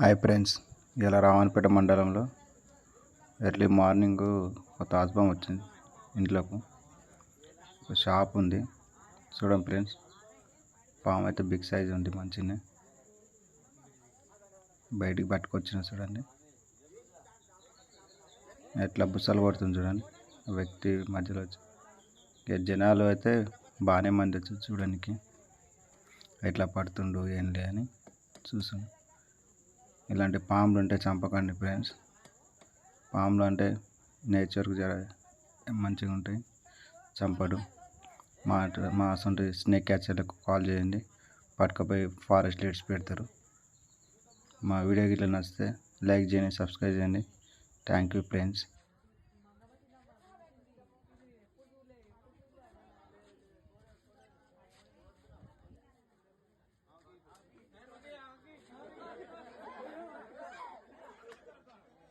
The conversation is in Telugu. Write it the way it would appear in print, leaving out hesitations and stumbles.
హాయ్ ఫ్రెండ్స్, ఇలా రావణపేట మండలంలో ఎర్లీ మార్నింగ్ ఒక తాజ్బామ్ వచ్చింది ఇంట్లోకి. ఒక షాప్ ఉంది చూడండి ఫ్రెండ్స్. పాము అయితే బిగ్ సైజ్ ఉంది, మంచిగా బయటికి పట్టుకొచ్చిన చూడండి. ఎట్లా బుసలు కొడుతుంది చూడండి వ్యక్తి మధ్యలో వచ్చి. జనాలు అయితే బాగానే మంది వచ్చి చూడడానికి ఎట్లా పడుతుండు ఏంటి అని చూసాం. ఇలాంటి పాములు ఉంటే చంపకండి ఫ్రెండ్స్. పాములు అంటే నేచర్కి జర మంచిగా ఉంటాయి, చంపడు. మా అసలు స్నేక్ క్యాచర్లకు కాల్ చేయండి, పట్టుకపోయి ఫారెస్ట్ లీడ్స్ పెడతారు. మా వీడియో గిట్ల నచ్చితే లైక్ చేయండి, సబ్స్క్రైబ్ చేయండి. Thank you friends.